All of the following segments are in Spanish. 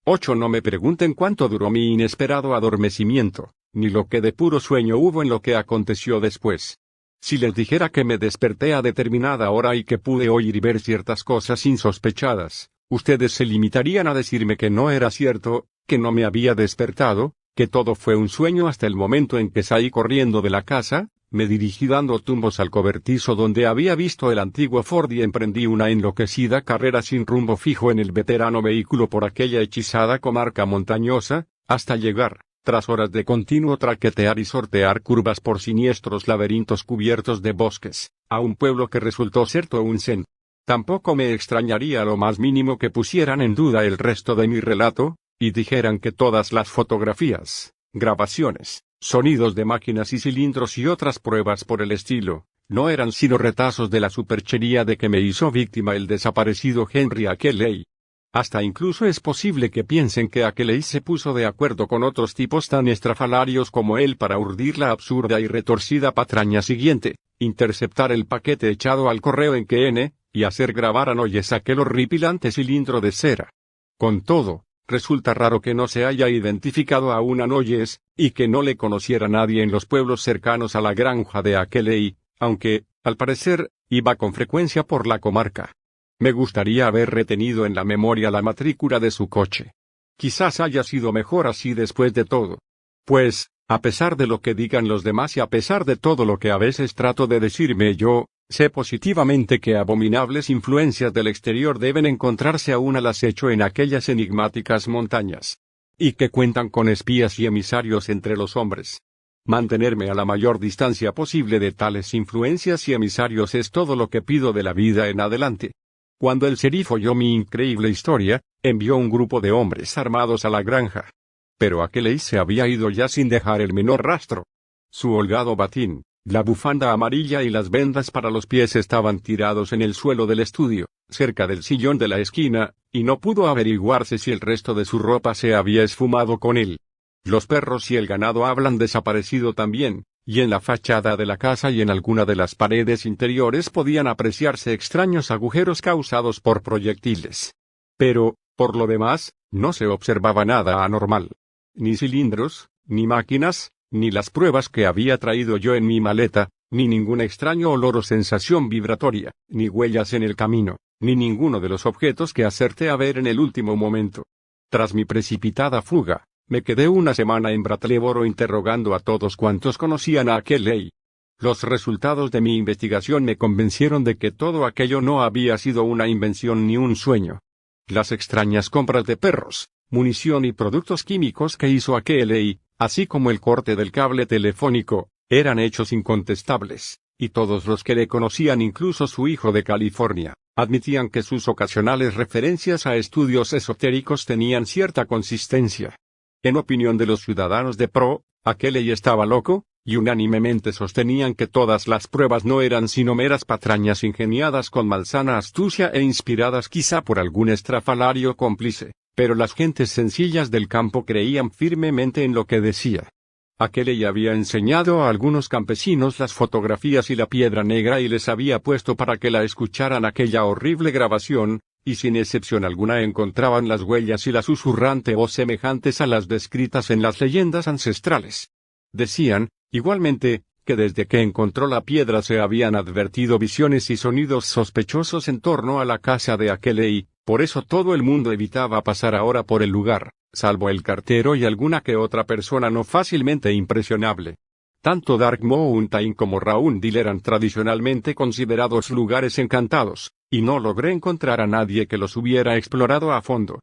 8. No me pregunten cuánto duró mi inesperado adormecimiento, ni lo que de puro sueño hubo en lo que aconteció después. Si les dijera que me desperté a determinada hora y que pude oír y ver ciertas cosas insospechadas, ustedes se limitarían a decirme que no era cierto, que no me había despertado, que todo fue un sueño hasta el momento en que salí corriendo de la casa, me dirigí dando tumbos al cobertizo donde había visto el antiguo Ford y emprendí una enloquecida carrera sin rumbo fijo en el veterano vehículo por aquella hechizada comarca montañosa, hasta llegar, tras horas de continuo traquetear y sortear curvas por siniestros laberintos cubiertos de bosques, a un pueblo que resultó ser Townsend. Tampoco me extrañaría lo más mínimo que pusieran en duda el resto de mi relato, y dijeran que todas las fotografías, grabaciones, sonidos de máquinas y cilindros y otras pruebas por el estilo, no eran sino retazos de la superchería de que me hizo víctima el desaparecido Henry Ackley. Hasta incluso es posible que piensen que Ackley se puso de acuerdo con otros tipos tan estrafalarios como él para urdir la absurda y retorcida patraña siguiente, interceptar el paquete echado al correo en QN, y hacer grabar a Noyes aquel horripilante cilindro de cera. Con todo, resulta raro que no se haya identificado aún a Noyes, y que no le conociera nadie en los pueblos cercanos a la granja de Ackley, aunque, al parecer, iba con frecuencia por la comarca. Me gustaría haber retenido en la memoria la matrícula de su coche. Quizás haya sido mejor así después de todo. Pues, a pesar de lo que digan los demás y a pesar de todo lo que a veces trato de decirme yo, sé positivamente que abominables influencias del exterior deben encontrarse aún al acecho en aquellas enigmáticas montañas. Y que cuentan con espías y emisarios entre los hombres. Mantenerme a la mayor distancia posible de tales influencias y emisarios es todo lo que pido de la vida en adelante. Cuando el sheriff oyó mi increíble historia, envió un grupo de hombres armados a la granja. Pero Ackley se había ido ya sin dejar el menor rastro. Su holgado batín, la bufanda amarilla y las vendas para los pies estaban tirados en el suelo del estudio, cerca del sillón de la esquina, y no pudo averiguarse si el resto de su ropa se había esfumado con él. Los perros y el ganado hablan desaparecido también, y en la fachada de la casa y en alguna de las paredes interiores podían apreciarse extraños agujeros causados por proyectiles. Pero, por lo demás, no se observaba nada anormal. Ni cilindros, ni máquinas, ni las pruebas que había traído yo en mi maleta, ni ningún extraño olor o sensación vibratoria, ni huellas en el camino, ni ninguno de los objetos que acerté a ver en el último momento. Tras mi precipitada fuga, me quedé una semana en Brattleboro interrogando a todos cuantos conocían a Ackley. Los resultados de mi investigación me convencieron de que todo aquello no había sido una invención ni un sueño. Las extrañas compras de perros, munición y productos químicos que hizo Ackley, así como el corte del cable telefónico, eran hechos incontestables, y todos los que le conocían, incluso su hijo de California, admitían que sus ocasionales referencias a estudios esotéricos tenían cierta consistencia. En opinión de los ciudadanos de Pro, Ackley estaba loco, y unánimemente sostenían que todas las pruebas no eran sino meras patrañas ingeniadas con malsana astucia e inspiradas quizá por algún estrafalario cómplice, pero las gentes sencillas del campo creían firmemente en lo que decía. Ackley había enseñado a algunos campesinos las fotografías y la piedra negra y les había puesto para que la escucharan aquella horrible grabación, y sin excepción alguna encontraban las huellas y la susurrante voz semejantes a las descritas en las leyendas ancestrales. Decían, igualmente, que desde que encontró la piedra se habían advertido visiones y sonidos sospechosos en torno a la casa de Ackley, por eso todo el mundo evitaba pasar ahora por el lugar, salvo el cartero y alguna que otra persona no fácilmente impresionable. Tanto Dark Mountain como Round eran tradicionalmente considerados lugares encantados, y no logré encontrar a nadie que los hubiera explorado a fondo.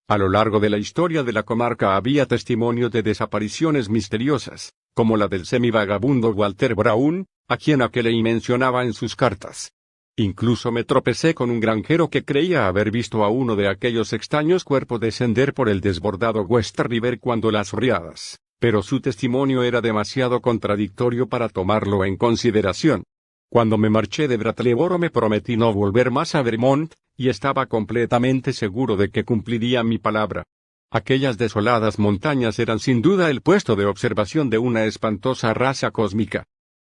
A lo largo de la historia de la comarca había testimonios de desapariciones misteriosas, como la del semivagabundo Walter Brown, a quien Ackley mencionaba en sus cartas. Incluso me tropecé con un granjero que creía haber visto a uno de aquellos extraños cuerpos descender por el desbordado West River cuando las riadas, pero su testimonio era demasiado contradictorio para tomarlo en consideración. Cuando me marché de Brattleboro me prometí no volver más a Vermont, y estaba completamente seguro de que cumpliría mi palabra. Aquellas desoladas montañas eran sin duda el puesto de observación de una espantosa raza cósmica.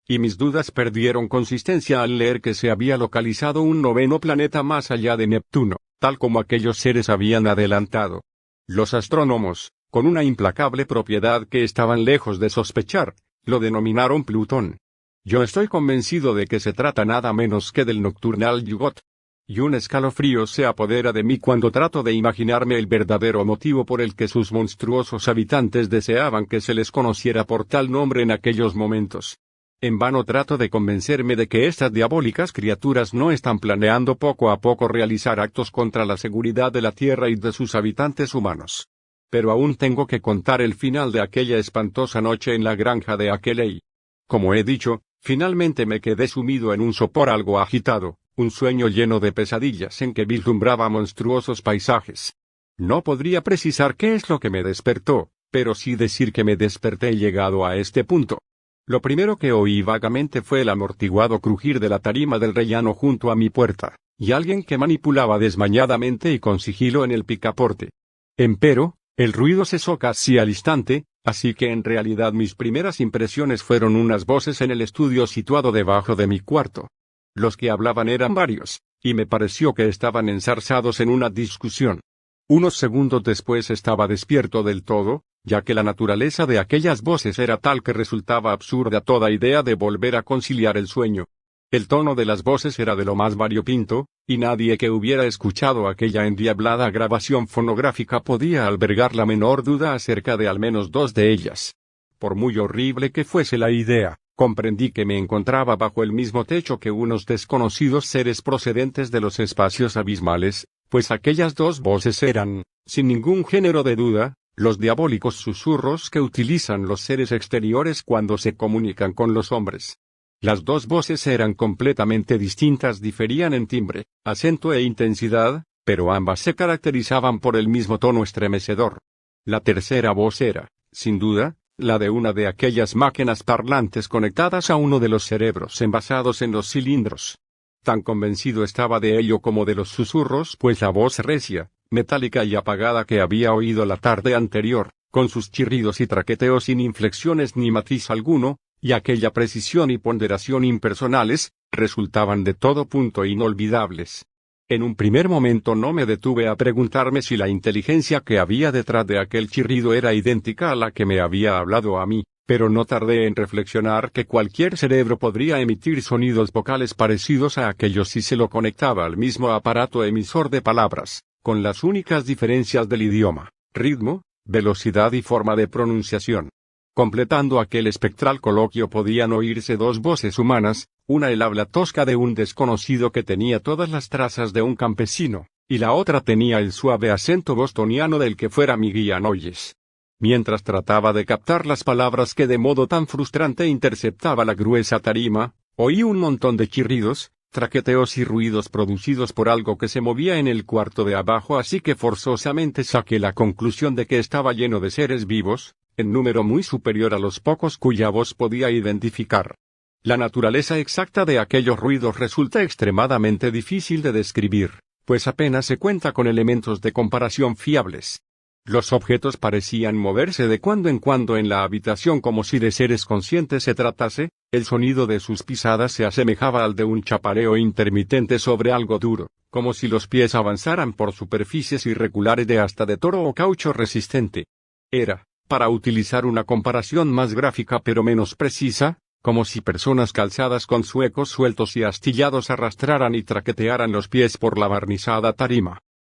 Y mis dudas perdieron consistencia al leer que se había localizado un noveno planeta más allá de Neptuno, tal como aquellos seres habían adelantado. Los astrónomos, con una implacable propiedad que estaban lejos de sospechar, lo denominaron Plutón. Yo estoy convencido de que se trata nada menos que del nocturnal Yugot. Y un escalofrío se apodera de mí cuando trato de imaginarme el verdadero motivo por el que sus monstruosos habitantes deseaban que se les conociera por tal nombre en aquellos momentos. En vano trato de convencerme de que estas diabólicas criaturas no están planeando poco a poco realizar actos contra la seguridad de la Tierra y de sus habitantes humanos. Pero aún tengo que contar el final de aquella espantosa noche en la granja de Akeley. Como he dicho, finalmente me quedé sumido en un sopor algo agitado, un sueño lleno de pesadillas en que vislumbraba monstruosos paisajes. No podría precisar qué es lo que me despertó, pero sí decir que me desperté llegado a este punto. Lo primero que oí vagamente fue el amortiguado crujir de la tarima del rellano junto a mi puerta, y alguien que manipulaba desmañadamente y con sigilo en el picaporte. Empero, el ruido cesó casi al instante, así que en realidad mis primeras impresiones fueron unas voces en el estudio situado debajo de mi cuarto. Los que hablaban eran varios, y me pareció que estaban enzarzados en una discusión. Unos segundos después estaba despierto del todo, ya que la naturaleza de aquellas voces era tal que resultaba absurda toda idea de volver a conciliar el sueño. El tono de las voces era de lo más variopinto, y nadie que hubiera escuchado aquella endiablada grabación fonográfica podía albergar la menor duda acerca de al menos dos de ellas. Por muy horrible que fuese la idea, comprendí que me encontraba bajo el mismo techo que unos desconocidos seres procedentes de los espacios abismales, pues aquellas dos voces eran, sin ningún género de duda, los diabólicos susurros que utilizan los seres exteriores cuando se comunican con los hombres. Las dos voces eran completamente distintas, diferían en timbre, acento e intensidad, pero ambas se caracterizaban por el mismo tono estremecedor. La tercera voz era, sin duda, la de una de aquellas máquinas parlantes conectadas a uno de los cerebros envasados en los cilindros. Tan convencido estaba de ello como de los susurros, pues la voz recia, metálica y apagada que había oído la tarde anterior, con sus chirridos y traqueteos sin inflexiones ni matiz alguno, y aquella precisión y ponderación impersonales, resultaban de todo punto inolvidables. En un primer momento no me detuve a preguntarme si la inteligencia que había detrás de aquel chirrido era idéntica a la que me había hablado a mí, pero no tardé en reflexionar que cualquier cerebro podría emitir sonidos vocales parecidos a aquellos si se lo conectaba al mismo aparato emisor de palabras, con las únicas diferencias del idioma, ritmo, velocidad y forma de pronunciación. Completando aquel espectral coloquio podían oírse dos voces humanas, una el habla tosca de un desconocido que tenía todas las trazas de un campesino, y la otra tenía el suave acento bostoniano del que fuera mi guía Noyes. Mientras trataba de captar las palabras que de modo tan frustrante interceptaba la gruesa tarima, oí un montón de chirridos, traqueteos y ruidos producidos por algo que se movía en el cuarto de abajo, así que forzosamente saqué la conclusión de que estaba lleno de seres vivos, en número muy superior a los pocos cuya voz podía identificar. La naturaleza exacta de aquellos ruidos resulta extremadamente difícil de describir, pues apenas se cuenta con elementos de comparación fiables. Los objetos parecían moverse de cuando en cuando en la habitación como si de seres conscientes se tratase, el sonido de sus pisadas se asemejaba al de un chapareo intermitente sobre algo duro, como si los pies avanzaran por superficies irregulares de asta de toro o caucho resistente. Era, para utilizar una comparación más gráfica pero menos precisa, como si personas calzadas con zuecos sueltos y astillados arrastraran y traquetearan los pies por la barnizada tarima.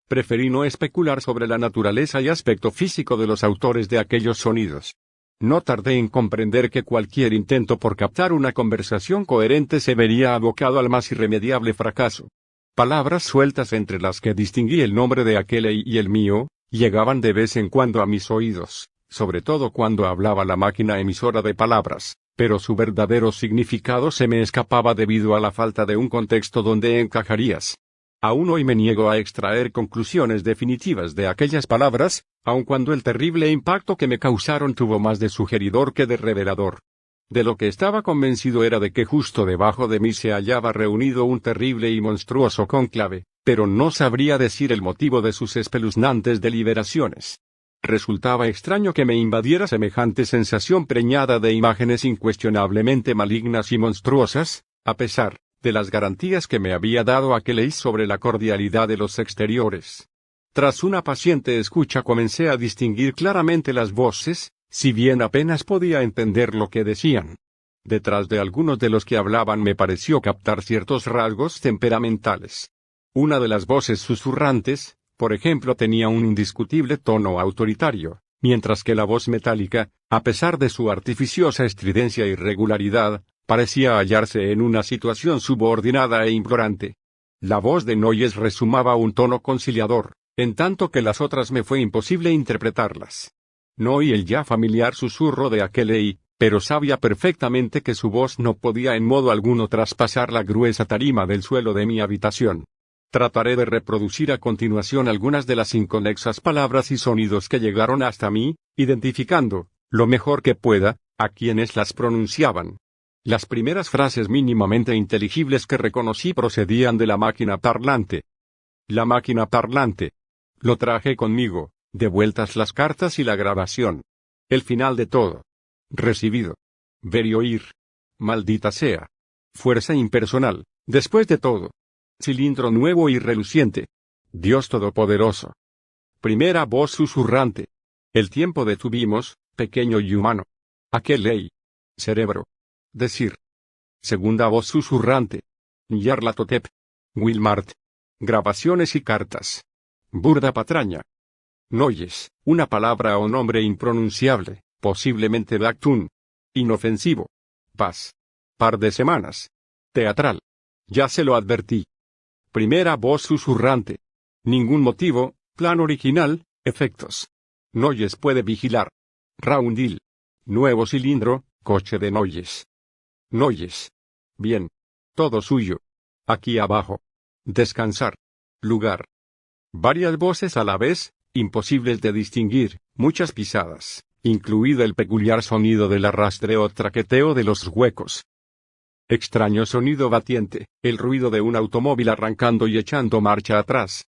Preferí no especular sobre la naturaleza y aspecto físico de los autores de aquellos sonidos. No tardé en comprender que cualquier intento por captar una conversación coherente se vería abocado al más irremediable fracaso. Palabras sueltas entre las que distinguí el nombre de Akeley y el mío, llegaban de vez en cuando a mis oídos, sobre todo cuando hablaba la máquina emisora de palabras, pero su verdadero significado se me escapaba debido a la falta de un contexto donde encajarías. Aún hoy me niego a extraer conclusiones definitivas de aquellas palabras, aun cuando el terrible impacto que me causaron tuvo más de sugeridor que de revelador. De lo que estaba convencido era de que justo debajo de mí se hallaba reunido un terrible y monstruoso cónclave, pero no sabría decir el motivo de sus espeluznantes deliberaciones. Resultaba extraño que me invadiera semejante sensación preñada de imágenes incuestionablemente malignas y monstruosas, a pesar de las garantías que me había dado Akeley sobre la cordialidad de los exteriores. Tras una paciente escucha comencé a distinguir claramente las voces, si bien apenas podía entender lo que decían. Detrás de algunos de los que hablaban me pareció captar ciertos rasgos temperamentales. Una de las voces susurrantes, por ejemplo, tenía un indiscutible tono autoritario, mientras que la voz metálica, a pesar de su artificiosa estridencia y regularidad, parecía hallarse en una situación subordinada e implorante. La voz de Noyes resumaba un tono conciliador, en tanto que las otras me fue imposible interpretarlas. No oí el ya familiar susurro de Akelei, pero sabía perfectamente que su voz no podía en modo alguno traspasar la gruesa tarima del suelo de mi habitación. Trataré de reproducir a continuación algunas de las inconexas palabras y sonidos que llegaron hasta mí, identificando, lo mejor que pueda, a quienes las pronunciaban. Las primeras frases mínimamente inteligibles que reconocí procedían de la máquina parlante. La máquina parlante. Lo traje conmigo, devueltas las cartas y la grabación. El final de todo. Recibido. Ver y oír. Maldita sea. Fuerza impersonal, después de todo. Cilindro nuevo y reluciente. Dios Todopoderoso. Primera voz susurrante. El tiempo detuvimos, pequeño y humano. Akelei. Cerebro. Decir. Segunda voz susurrante. Nyarlathotep. Wilmart. Grabaciones y cartas. Burda patraña. Noyes, una palabra o nombre impronunciable, posiblemente Bactún. Inofensivo. Paz. Par de semanas. Teatral. Ya se lo advertí. Primera voz susurrante. Ningún motivo, plan original, efectos. Noyes puede vigilar. Raundil. Nuevo cilindro, coche de Noyes. Noyes. Bien. Todo suyo. Aquí abajo. Descansar. Lugar. Varias voces a la vez, imposibles de distinguir, muchas pisadas, incluido el peculiar sonido del arrastreo traqueteo de los huecos. Extraño sonido batiente, el ruido de un automóvil arrancando y echando marcha atrás.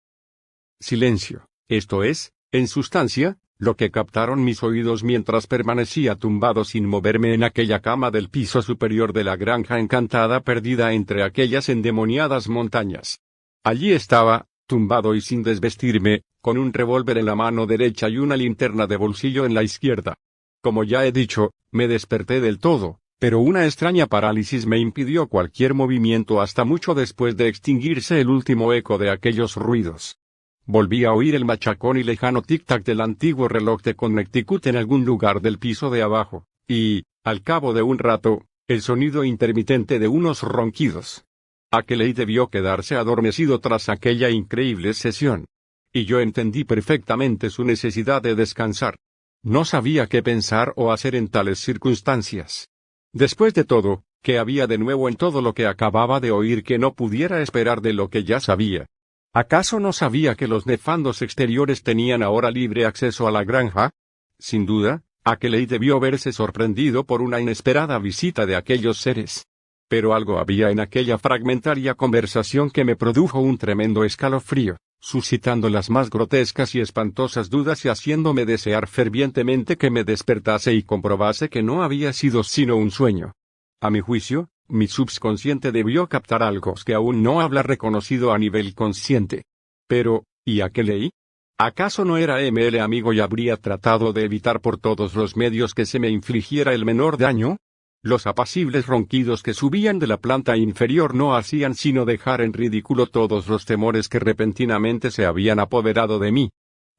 Silencio, esto es, en sustancia, lo que captaron mis oídos mientras permanecía tumbado sin moverme en aquella cama del piso superior de la granja encantada perdida entre aquellas endemoniadas montañas. Allí estaba, tumbado y sin desvestirme, con un revólver en la mano derecha y una linterna de bolsillo en la izquierda. Como ya he dicho, me desperté del todo, pero una extraña parálisis me impidió cualquier movimiento hasta mucho después de extinguirse el último eco de aquellos ruidos. Volví a oír el machacón y lejano tic-tac del antiguo reloj de Connecticut en algún lugar del piso de abajo, y, al cabo de un rato, el sonido intermitente de unos ronquidos. Akelei debió quedarse adormecido tras aquella increíble sesión. Y yo entendí perfectamente su necesidad de descansar. No sabía qué pensar o hacer en tales circunstancias. Después de todo, ¿qué había de nuevo en todo lo que acababa de oír que no pudiera esperar de lo que ya sabía? ¿Acaso no sabía que los nefandos exteriores tenían ahora libre acceso a la granja? Sin duda, Akelei debió verse sorprendido por una inesperada visita de aquellos seres. Pero algo había en aquella fragmentaria conversación que me produjo un tremendo escalofrío, suscitando las más grotescas y espantosas dudas y haciéndome desear fervientemente que me despertase y comprobase que no había sido sino un sueño. A mi juicio, mi subconsciente debió captar algo que aún no había reconocido a nivel consciente. Pero, ¿y Akelei? ¿Acaso no era ML amigo y habría tratado de evitar por todos los medios que se me infligiera el menor daño? Los apacibles ronquidos que subían de la planta inferior no hacían sino dejar en ridículo todos los temores que repentinamente se habían apoderado de mí.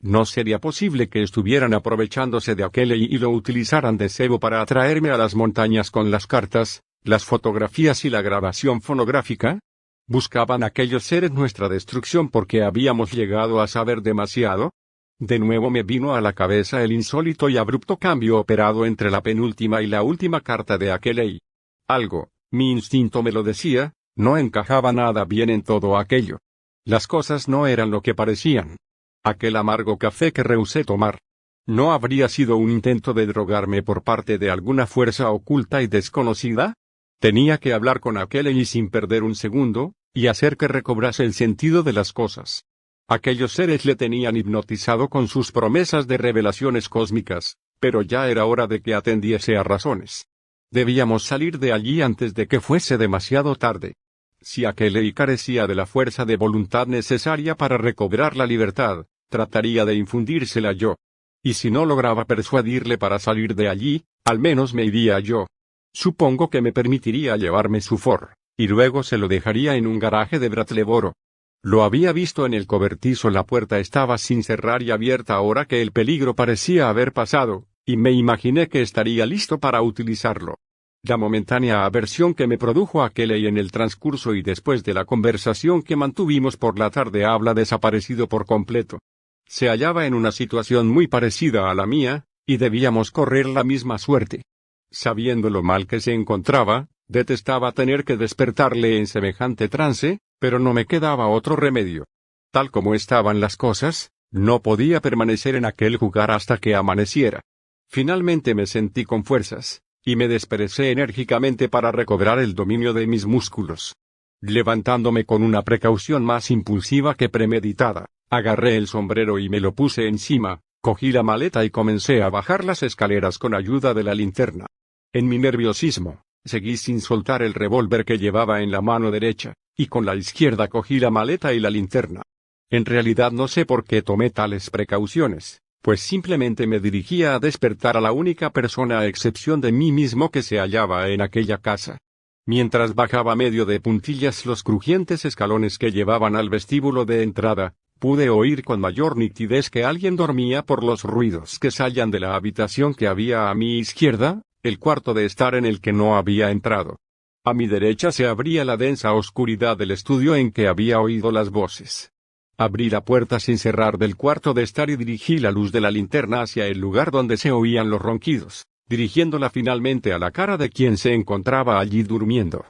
¿No sería posible que estuvieran aprovechándose de Akelei y lo utilizaran de cebo para atraerme a las montañas con las cartas, las fotografías y la grabación fonográfica? ¿Buscaban aquellos seres nuestra destrucción porque habíamos llegado a saber demasiado? De nuevo me vino a la cabeza el insólito y abrupto cambio operado entre la penúltima y la última carta de Akelei. Algo, mi instinto me lo decía, no encajaba nada bien en todo aquello. Las cosas no eran lo que parecían. Aquel amargo café que rehusé tomar. ¿No habría sido un intento de drogarme por parte de alguna fuerza oculta y desconocida? Tenía que hablar con Akelei sin perder un segundo, y hacer que recobrase el sentido de las cosas. Aquellos seres le tenían hipnotizado con sus promesas de revelaciones cósmicas, pero ya era hora de que atendiese a razones. Debíamos salir de allí antes de que fuese demasiado tarde. Si Akelei carecía de la fuerza de voluntad necesaria para recobrar la libertad, trataría de infundírsela yo. Y si no lograba persuadirle para salir de allí, al menos me iría yo. Supongo que me permitiría llevarme su Ford, y luego se lo dejaría en un garaje de Brattleboro. Lo había visto en el cobertizo, la puerta estaba sin cerrar y abierta ahora que el peligro parecía haber pasado, y me imaginé que estaría listo para utilizarlo. La momentánea aversión que me produjo aquel en el transcurso y después de la conversación que mantuvimos por la tarde había desaparecido por completo. Se hallaba en una situación muy parecida a la mía, y debíamos correr la misma suerte. Sabiendo lo mal que se encontraba, detestaba tener que despertarle en semejante trance, pero no me quedaba otro remedio. Tal como estaban las cosas, no podía permanecer en aquel lugar hasta que amaneciera. Finalmente me sentí con fuerzas, y me desperecé enérgicamente para recobrar el dominio de mis músculos. Levantándome con una precaución más impulsiva que premeditada, agarré el sombrero y me lo puse encima, cogí la maleta y comencé a bajar las escaleras con ayuda de la linterna. En mi nerviosismo, seguí sin soltar el revólver que llevaba en la mano derecha, y con la izquierda cogí la maleta y la linterna. En realidad no sé por qué tomé tales precauciones, pues simplemente me dirigía a despertar a la única persona a excepción de mí mismo que se hallaba en aquella casa. Mientras bajaba medio de puntillas los crujientes escalones que llevaban al vestíbulo de entrada, pude oír con mayor nitidez que alguien dormía por los ruidos que salían de la habitación que había a mi izquierda, el cuarto de estar en el que no había entrado. A mi derecha se abría la densa oscuridad del estudio en que había oído las voces. Abrí la puerta sin cerrar del cuarto de estar y dirigí la luz de la linterna hacia el lugar donde se oían los ronquidos, dirigiéndola finalmente a la cara de quien se encontraba allí durmiendo.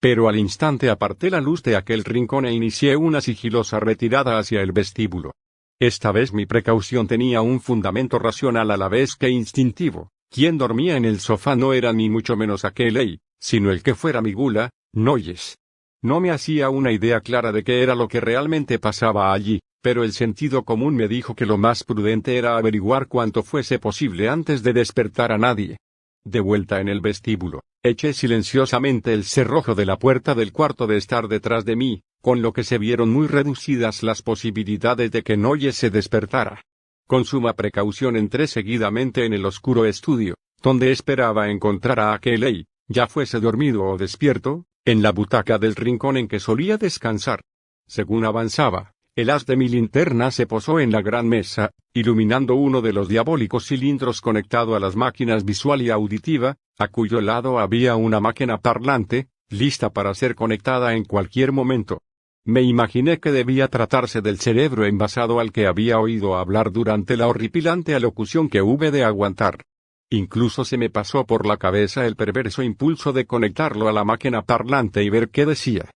Pero al instante aparté la luz de aquel rincón e inicié una sigilosa retirada hacia el vestíbulo. Esta vez mi precaución tenía un fundamento racional a la vez que instintivo. Quien dormía en el sofá no era ni mucho menos aquel, sino el que fuera mi gula, Noyes. No me hacía una idea clara de qué era lo que realmente pasaba allí, pero el sentido común me dijo que lo más prudente era averiguar cuanto fuese posible antes de despertar a nadie. De vuelta en el vestíbulo, eché silenciosamente el cerrojo de la puerta del cuarto de estar detrás de mí, con lo que se vieron muy reducidas las posibilidades de que Noyes se despertara. Con suma precaución entré seguidamente en el oscuro estudio, donde esperaba encontrar a aquel, ya fuese dormido o despierto, en la butaca del rincón en que solía descansar. Según avanzaba, el haz de mi linterna se posó en la gran mesa, iluminando uno de los diabólicos cilindros conectado a las máquinas visual y auditiva, a cuyo lado había una máquina parlante, lista para ser conectada en cualquier momento. Me imaginé que debía tratarse del cerebro envasado al que había oído hablar durante la horripilante alocución que hube de aguantar. Incluso se me pasó por la cabeza el perverso impulso de conectarlo a la máquina parlante y ver qué decía.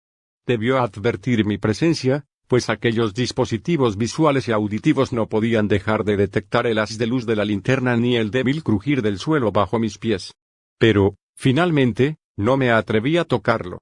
Debió advertir mi presencia, pues aquellos dispositivos visuales y auditivos no podían dejar de detectar el haz de luz de la linterna ni el débil crujir del suelo bajo mis pies. Pero, finalmente, no me atreví a tocarlo.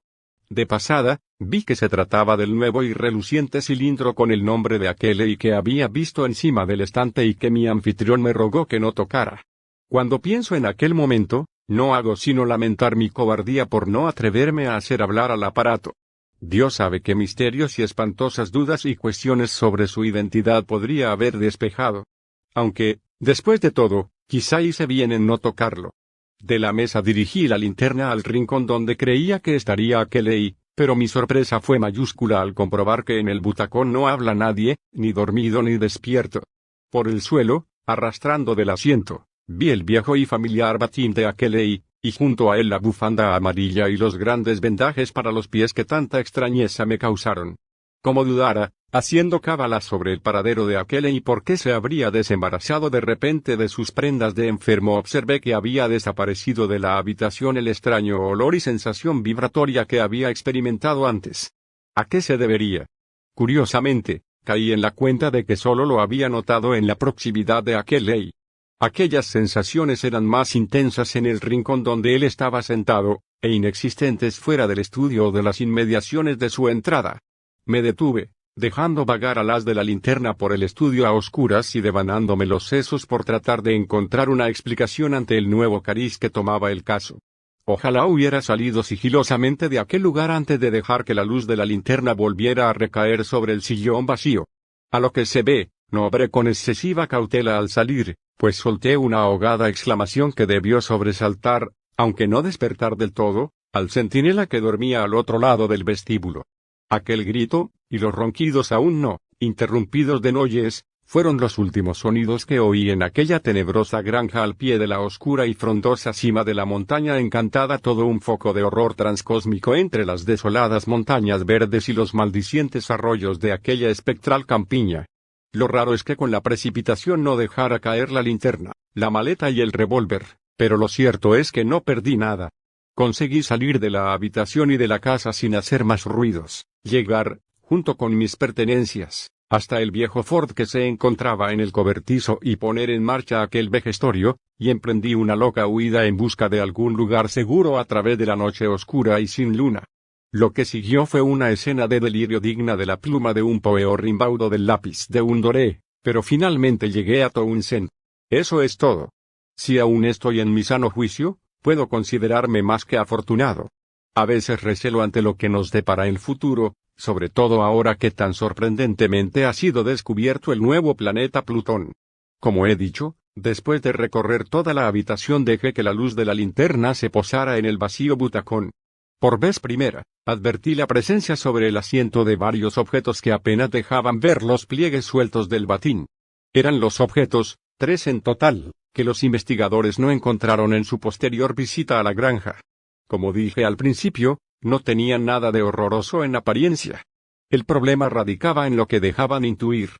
De pasada, vi que se trataba del nuevo y reluciente cilindro con el nombre de aquel que había visto encima del estante y que mi anfitrión me rogó que no tocara. Cuando pienso en aquel momento, no hago sino lamentar mi cobardía por no atreverme a hacer hablar al aparato. Dios sabe qué misterios y espantosas dudas y cuestiones sobre su identidad podría haber despejado. Aunque, después de todo, quizá hice bien en no tocarlo. De la mesa dirigí la linterna al rincón donde creía que estaría aquel, pero mi sorpresa fue mayúscula al comprobar que en el butacón no habla nadie, ni dormido ni despierto. Por el suelo, arrastrando del asiento, vi el viejo y familiar batín de aquel, y junto a él la bufanda amarilla y los grandes vendajes para los pies que tanta extrañeza me causaron. Como dudara, haciendo cábala sobre el paradero de aquel y por qué se habría desembarazado de repente de sus prendas de enfermo, observé que había desaparecido de la habitación el extraño olor y sensación vibratoria que había experimentado antes. ¿A qué se debería? Curiosamente, caí en la cuenta de que solo lo había notado en la proximidad de aquel. Aquellas sensaciones eran más intensas en el rincón donde él estaba sentado, e inexistentes fuera del estudio o de las inmediaciones de su entrada. Me detuve, dejando vagar al haz de la linterna por el estudio a oscuras y devanándome los sesos por tratar de encontrar una explicación ante el nuevo cariz que tomaba el caso. Ojalá hubiera salido sigilosamente de aquel lugar antes de dejar que la luz de la linterna volviera a recaer sobre el sillón vacío. A lo que se ve, No obré con excesiva cautela al salir, pues solté una ahogada exclamación que debió sobresaltar, aunque no despertar del todo, al centinela que dormía al otro lado del vestíbulo. Aquel grito, y los ronquidos aún no, interrumpidos de noyes, fueron los últimos sonidos que oí en aquella tenebrosa granja al pie de la oscura y frondosa cima de la montaña encantada, todo un foco de horror transcósmico entre las desoladas montañas verdes y los maldicientes arroyos de aquella espectral campiña. Lo raro es que con la precipitación no dejara caer la linterna, la maleta y el revólver, pero lo cierto es que no perdí nada. Conseguí salir de la habitación y de la casa sin hacer más ruidos, llegar, junto con mis pertenencias, hasta el viejo Ford que se encontraba en el cobertizo y poner en marcha aquel vejestorio, y emprendí una loca huida en busca de algún lugar seguro a través de la noche oscura y sin luna. Lo que siguió fue una escena de delirio digna de la pluma de un poeo rimbaudo del lápiz de un doré, pero finalmente llegué a Townsend. Eso es todo. Si aún estoy en mi sano juicio, puedo considerarme más que afortunado. A veces recelo ante lo que nos depara el futuro, sobre todo ahora que tan sorprendentemente ha sido descubierto el nuevo planeta Plutón. Como he dicho, después de recorrer toda la habitación dejé que la luz de la linterna se posara en el vacío butacón. Por vez primera, advertí la presencia sobre el asiento de varios objetos que apenas dejaban ver los pliegues sueltos del batín. Eran los objetos, 3 en total, que los investigadores no encontraron en su posterior visita a la granja. Como dije al principio, no tenían nada de horroroso en apariencia. El problema radicaba en lo que dejaban intuir.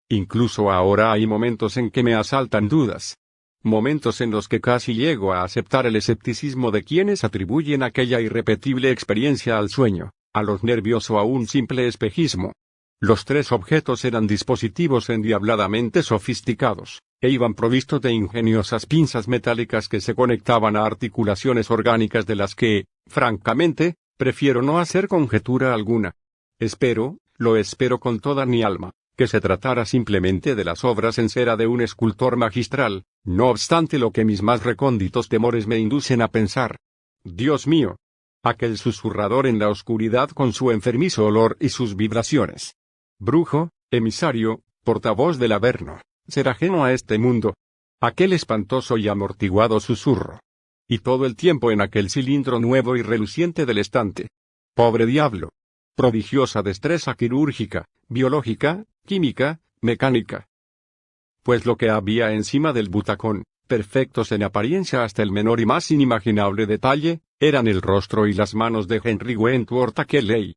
Incluso ahora hay momentos en que me asaltan dudas. Momentos en los que casi llego a aceptar el escepticismo de quienes atribuyen aquella irrepetible experiencia al sueño, a los nervios o a un simple espejismo. Los 3 objetos eran dispositivos endiabladamente sofisticados, e iban provistos de ingeniosas pinzas metálicas que se conectaban a articulaciones orgánicas de las que, francamente, prefiero no hacer conjetura alguna. Lo espero con toda mi alma, que se tratara simplemente de las obras en cera de un escultor magistral, no obstante lo que mis más recónditos temores me inducen a pensar. Dios mío. Aquel susurrador en la oscuridad con su enfermizo olor y sus vibraciones. Brujo, emisario, portavoz del Averno, ser ajeno a este mundo. Aquel espantoso y amortiguado susurro. Y todo el tiempo en aquel cilindro nuevo y reluciente del estante. Pobre diablo. Prodigiosa destreza quirúrgica, biológica, química, mecánica. Pues lo que había encima del butacón, perfectos en apariencia hasta el menor y más inimaginable detalle, eran el rostro y las manos de Henry Wentworth Kelly.